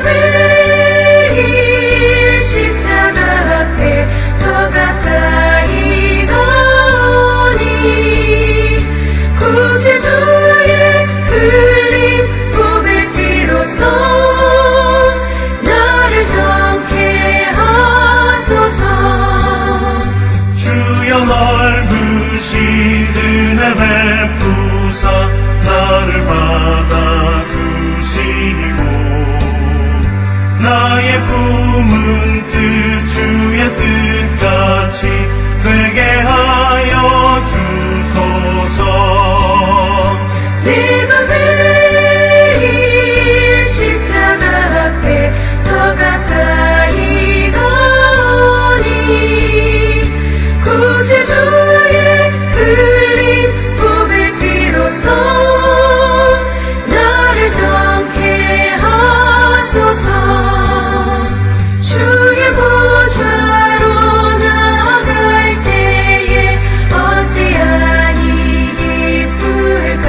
매일 십자가 앞에 더 가까이 가오니 구세주의 흘린 몸의 피로써 나를 정케 하소서. 주여 넓으신 은혜 베푸사 나를 받아주시고 나의 품은 뜻 주의 뜻같이 되게 하여 주소서. 내가 매일 십자가 앞에 더 가까이 가오니 구세주의 흘린 몸의 피로써 나를 정케 하소서. 주의 보좌로 나아갈 때에 어찌하니 기쁠까.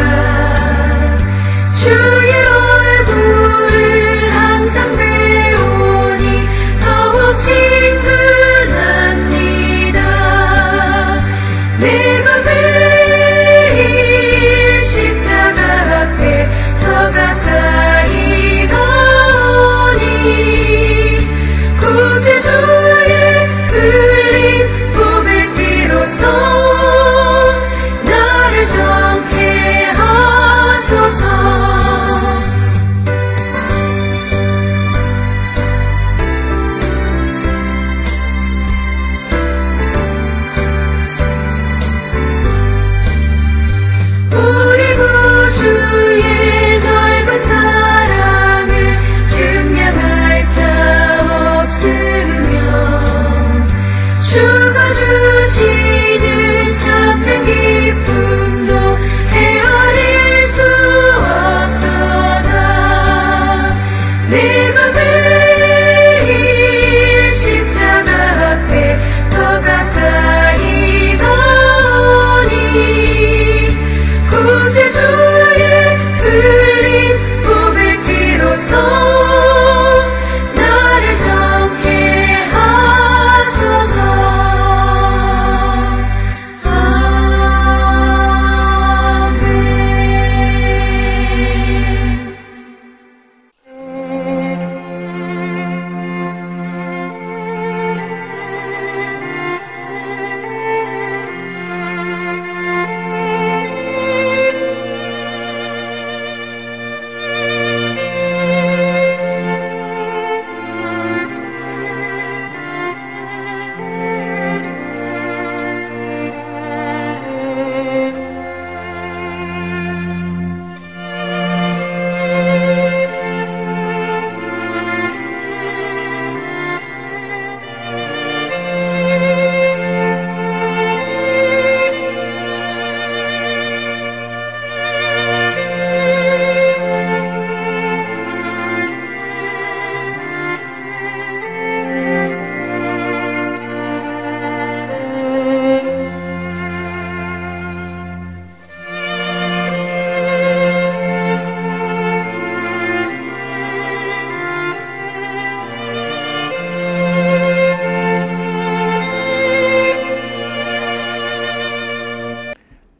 주의 얼굴을 항상 배우니 더욱 친근합니다. 내가 매일 십자가 앞에 더 가까이 가오니 구세주의 흘린 몸의 피로써 나를 정케 하소서. 우리 구주의 넓은 사랑을 증량할 자 없으며 주가 주시는 참된 기쁨도 헤아릴 수 없도다. 내가 매일 십자가 앞에 더 가까이 가오니 구세주의 흘린 몸의 피로써 나를 정케 하소서. 아멘.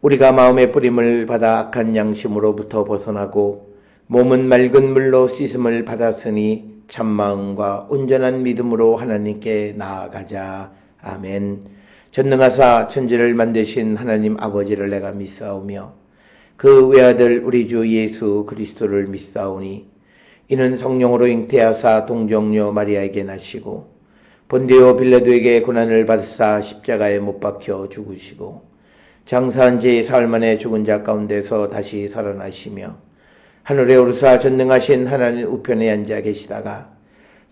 우리가 마음의 뿌림을 받아 악한 양심으로부터 벗어나고 몸은 맑은 물로 씻음을 받았으니 참마음과 온전한 믿음으로 하나님께 나아가자. 아멘. 전능하사 천지를 만드신 하나님 아버지를 내가 믿사오며 그 외아들 우리 주 예수 그리스도를 믿사오니 이는 성령으로 잉태하사 동정녀 마리아에게 나시고 본디오 빌라도에게 고난을 받으사 십자가에 못 박혀 죽으시고 장사한 지 사흘 만에 죽은 자 가운데서 다시 살아나시며 하늘에 오르사 전능하신 하나님 우편에 앉아 계시다가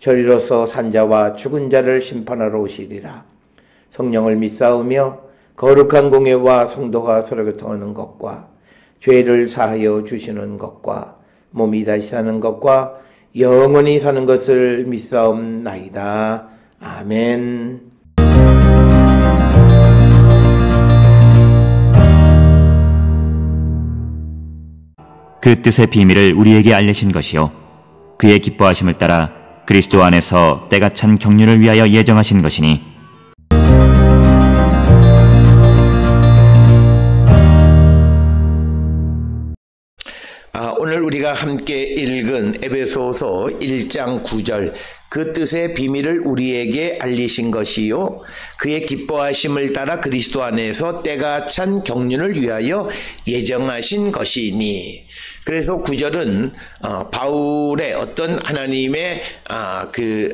저리로서 산자와 죽은 자를 심판하러 오시리라. 성령을 믿사오며 거룩한 공예와 성도가 서로 교통하는 것과 죄를 사하여 주시는 것과 몸이 다시 사는 것과 영원히 사는 것을 믿사옵나이다. 아멘. 그 뜻의 비밀을 우리에게 알리신 것이요 그의 기뻐하심을 따라 그리스도 안에서 때가 찬 경륜을 위하여 예정하신 것이니 오늘 우리가 함께 읽은 에베소서 1장 9절 그 뜻의 비밀을 우리에게 알리신 것이요 그의 기뻐하심을 따라 그리스도 안에서 때가 찬 경륜을 위하여 예정하신 것이니. 그래서 9절은 바울의 어떤 하나님의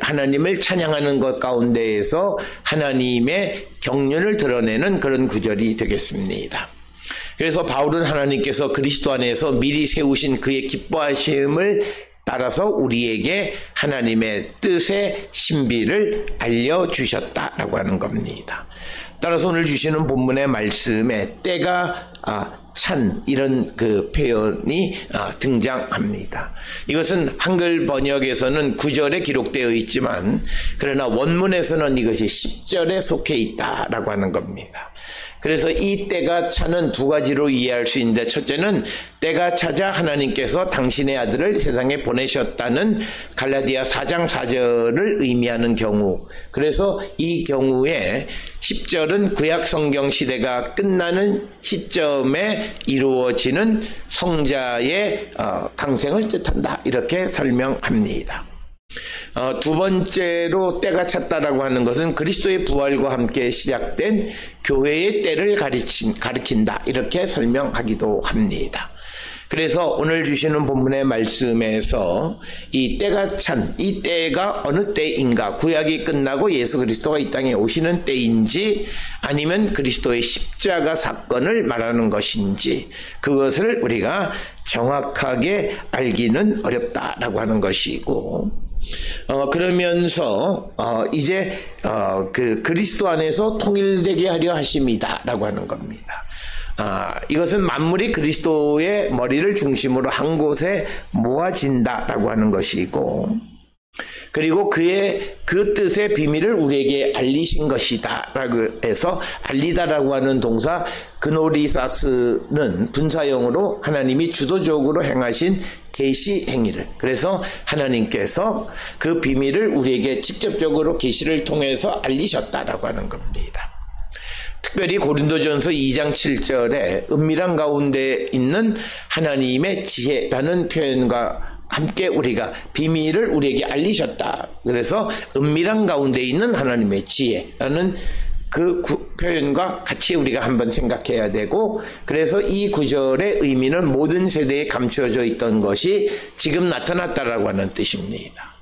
하나님을 찬양하는 것 가운데에서 하나님의 경륜을 드러내는 그런 구절이 되겠습니다. 그래서 바울은 하나님께서 그리스도 안에서 미리 세우신 그의 기뻐하심을 따라서 우리에게 하나님의 뜻의 신비를 알려주셨다라고 하는 겁니다. 따라서 오늘 주시는 본문의 말씀에 때가 찬 이런 그 표현이 등장합니다. 이것은 한글 번역에서는 9절에 기록되어 있지만 그러나 원문에서는 이것이 10절에 속해 있다라고 하는 겁니다. 그래서 이 때가 차는 두 가지로 이해할 수 있는데 첫째는 때가 차자 하나님께서 당신의 아들을 세상에 보내셨다는 갈라디아 4장 4절을 의미하는 경우. 그래서 이 경우에 10절은 구약 성경 시대가 끝나는 시점에 이루어지는 성자의 강생을 뜻한다. 이렇게 설명합니다. 두 번째로 때가 찼다라고 하는 것은 그리스도의 부활과 함께 시작된 교회의 때를 가리킨다. 이렇게 설명하기도 합니다. 그래서 오늘 주시는 본문의 말씀에서 이 때가 찬, 이 때가 어느 때인가, 구약이 끝나고 예수 그리스도가 이 땅에 오시는 때인지 아니면 그리스도의 십자가 사건을 말하는 것인지 그것을 우리가 정확하게 알기는 어렵다라고 하는 것이고 그러면서 이제 그 그리스도 안에서 통일되게 하려 하심이다라고 하는 겁니다. 이것은 만물이 그리스도의 머리를 중심으로 한 곳에 모아진다라고 하는 것이고 그리고 그의 그 뜻의 비밀을 우리에게 알리신 것이다라고 해서 알리다라고 하는 동사 그노리사스는 분사형으로 하나님이 주도적으로 행하신 계시 행위를 그래서 하나님께서 그 비밀을 우리에게 직접적으로 계시를 통해서 알리셨다라고 하는 겁니다. 특별히 고린도전서 2장 7절에 은밀한 가운데 있는 하나님의 지혜라는 표현과 함께 우리가 비밀을 우리에게 알리셨다. 그래서 은밀한 가운데 있는 하나님의 지혜라는 그 표현과 같이 우리가 한번 생각해야 되고 그래서 이 구절의 의미는 모든 세대에 감추어져 있던 것이 지금 나타났다라고 하는 뜻입니다.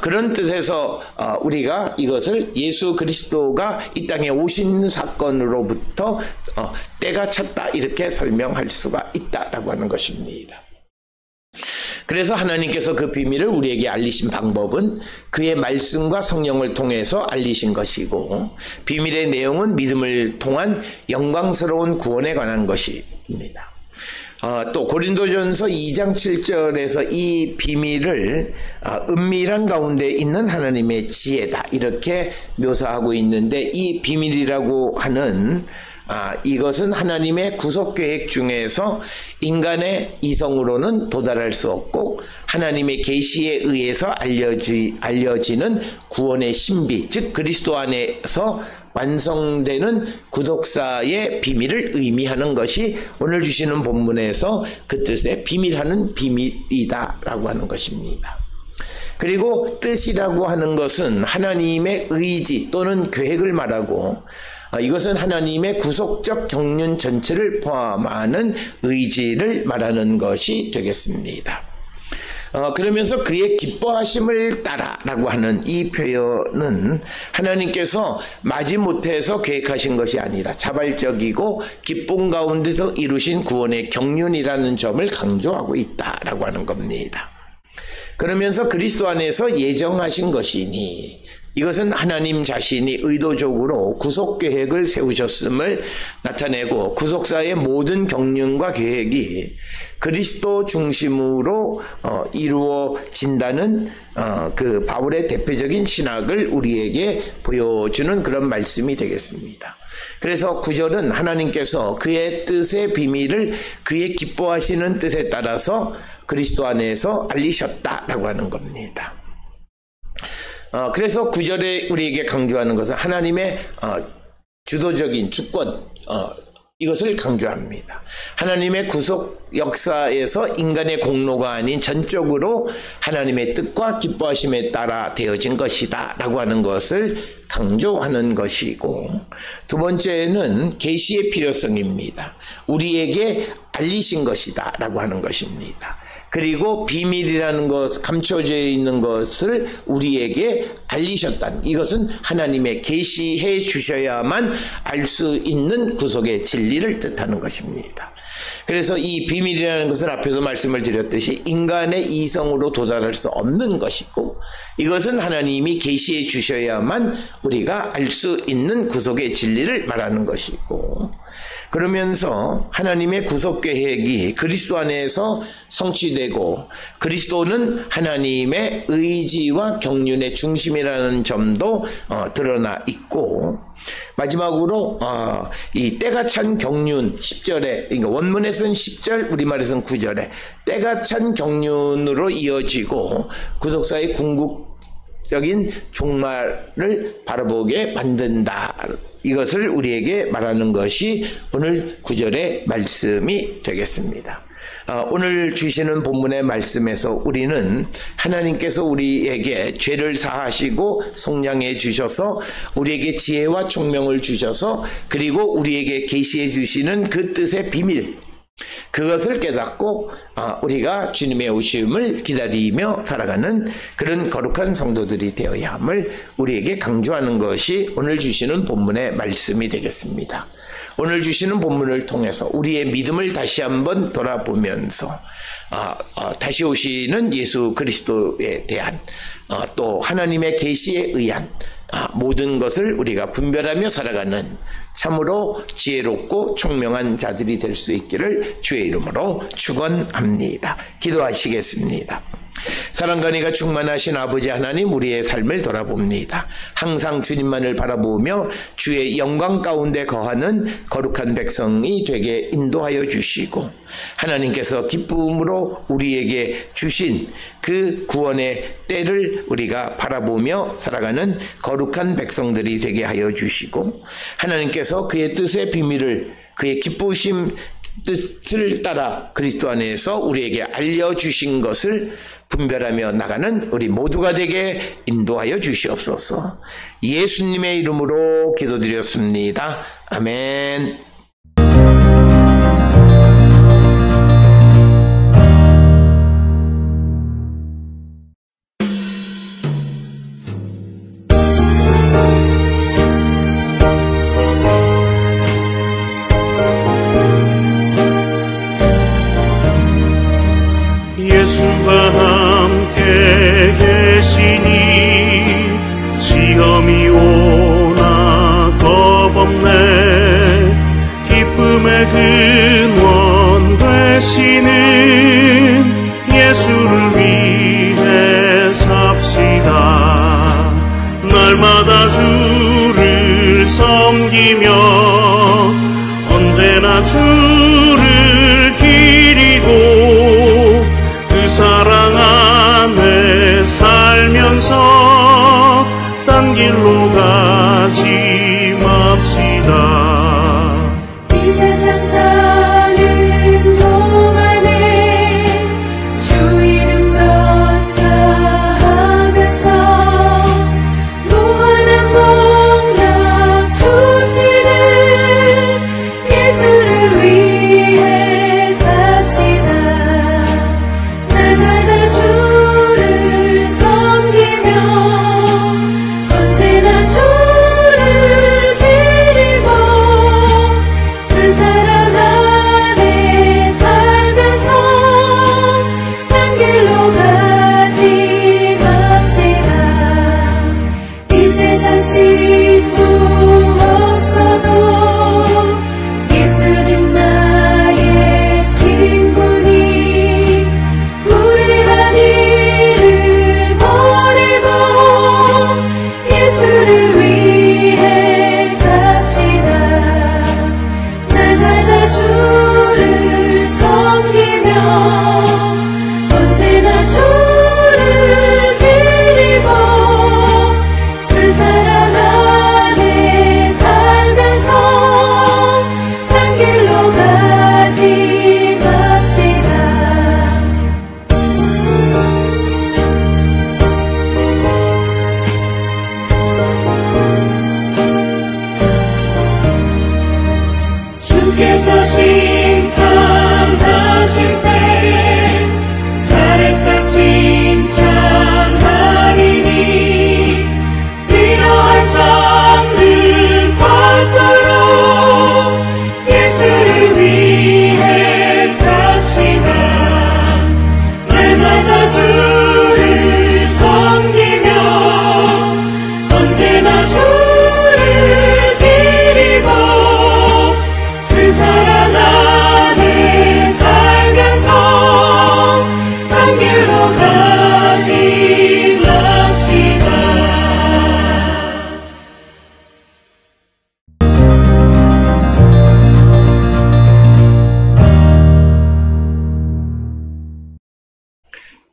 그런 뜻에서 우리가 이것을 예수 그리스도가 이 땅에 오신 사건으로부터 때가 찼다 이렇게 설명할 수가 있다라고 하는 것입니다. 그래서 하나님께서 그 비밀을 우리에게 알리신 방법은 그의 말씀과 성령을 통해서 알리신 것이고 비밀의 내용은 믿음을 통한 영광스러운 구원에 관한 것입니다. 또 고린도전서 2장 7절에서 이 비밀을 은밀한 가운데 있는 하나님의 지혜다 이렇게 묘사하고 있는데 이 비밀이라고 하는 이것은 하나님의 구속계획 중에서 인간의 이성으로는 도달할 수 없고 하나님의 계시에 의해서 알려지는 구원의 신비 즉 그리스도 안에서 완성되는 구속사의 비밀을 의미하는 것이 오늘 주시는 본문에서 그 뜻의 비밀하는 비밀이다라고 하는 것입니다. 그리고 뜻이라고 하는 것은 하나님의 의지 또는 계획을 말하고 이것은 하나님의 구속적 경륜 전체를 포함하는 의지를 말하는 것이 되겠습니다. 그러면서 그의 기뻐하심을 따라라고 하는 이 표현은 하나님께서 마지못해서 계획하신 것이 아니라 자발적이고 기쁨 가운데서 이루신 구원의 경륜이라는 점을 강조하고 있다라고 하는 겁니다. 그러면서 그리스도 안에서 예정하신 것이니 이것은 하나님 자신이 의도적으로 구속 계획을 세우셨음을 나타내고 구속사의 모든 경륜과 계획이 그리스도 중심으로 이루어진다는 그 바울의 대표적인 신학을 우리에게 보여주는 그런 말씀이 되겠습니다. 그래서 9절은 하나님께서 그의 뜻의 비밀을 그의 기뻐하시는 뜻에 따라서 그리스도 안에서 알리셨다라고 하는 겁니다. 그래서 9절에 우리에게 강조하는 것은 하나님의 주도적인 주권, 이것을 강조합니다. 하나님의 구속 역사에서 인간의 공로가 아닌 전적으로 하나님의 뜻과 기뻐하심에 따라 되어진 것이다 라고 하는 것을 강조하는 것이고, 두 번째는 계시의 필요성입니다. 우리에게 알리신 것이다 라고 하는 것입니다. 그리고 비밀이라는 것, 감춰져 있는 것을 우리에게 알리셨다는, 이것은 하나님의 계시해 주셔야만 알 수 있는 구속의 진리를 뜻하는 것입니다. 그래서 이 비밀이라는 것은 앞에서 말씀을 드렸듯이 인간의 이성으로 도달할 수 없는 것이고, 이것은 하나님이 계시해 주셔야만 우리가 알 수 있는 구속의 진리를 말하는 것이고, 그러면서 하나님의 구속 계획이 그리스도 안에서 성취되고, 그리스도는 하나님의 의지와 경륜의 중심이라는 점도 드러나 있고, 마지막으로 이 때가 찬 경륜 10절에, 그러니까 원문에서는 10절, 우리말에서는 9절에 때가 찬 경륜으로 이어지고 구속사의 궁극적인 종말을 바라보게 만든다. 이것을 우리에게 말하는 것이 오늘 9절의 말씀이 되겠습니다. 오늘 주시는 본문의 말씀에서 우리는 하나님께서 우리에게 죄를 사하시고 속량해 주셔서 우리에게 지혜와 총명을 주셔서 그리고 우리에게 계시해 주시는 그 뜻의 비밀, 그것을 깨닫고 우리가 주님의 오심을 기다리며 살아가는 그런 거룩한 성도들이 되어야 함을 우리에게 강조하는 것이 오늘 주시는 본문의 말씀이 되겠습니다. 오늘 주시는 본문을 통해서 우리의 믿음을 다시 한번 돌아보면서 다시 오시는 예수 그리스도에 대한 또 하나님의 계시에 의한 모든 것을 우리가 분별하며 살아가는 참으로 지혜롭고 총명한 자들이 될 수 있기를 주의 이름으로 축원합니다. 기도하시겠습니다. 사랑과 은혜가 충만하신 아버지 하나님, 우리의 삶을 돌아봅니다. 항상 주님만을 바라보며 주의 영광 가운데 거하는 거룩한 백성이 되게 인도하여 주시고, 하나님께서 기쁨으로 우리에게 주신 그 구원의 때를 우리가 바라보며 살아가는 거룩한 백성들이 되게 하여 주시고, 하나님께서 그의 뜻의 비밀을, 그의 기쁘심 뜻을 따라 그리스도 안에서 우리에게 알려주신 것을 분별하며 나가는 우리 모두가 되게 인도하여 주시옵소서. 예수님의 이름으로 기도드렸습니다. 아멘. 예수가 함께 계시니 시험이 오나 겁없네. 기쁨의 근원 되시는 예수를 위해 삽시다. 날마다 주를 섬기며 언제나 주를 기리고 사랑 안에 살면서 딴 길로 가지 맙시다. 이 세상 사는 동안에 주 이름 전파하면서 무한한 복락 주시는 예수를 위해 삽시다. 날마다 주를 섬기며 언제나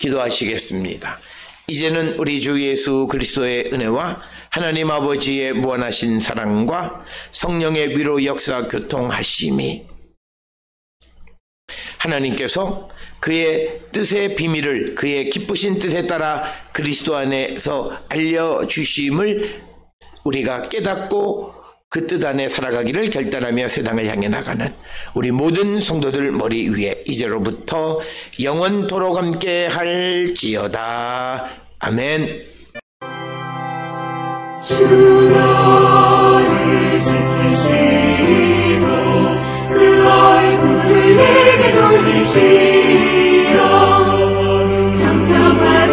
기도하시겠습니다. 이제는 우리 주 예수 그리스도의 은혜와 하나님 아버지의 무한하신 사랑과 성령의 위로 역사 교통하심이 하나님께서 그의 뜻의 비밀을 그의 기쁘신 뜻에 따라 그리스도 안에서 알려주심을 우리가 깨닫고 그 뜻 안에 살아가기를 결단하며 세상을 향해 나가는 우리 모든 성도들 머리 위에 이제로부터 영원토록 함께 할지어다. 아멘. 주 너를 지키시고 그 얼굴을 내게 돌리시어 정평화를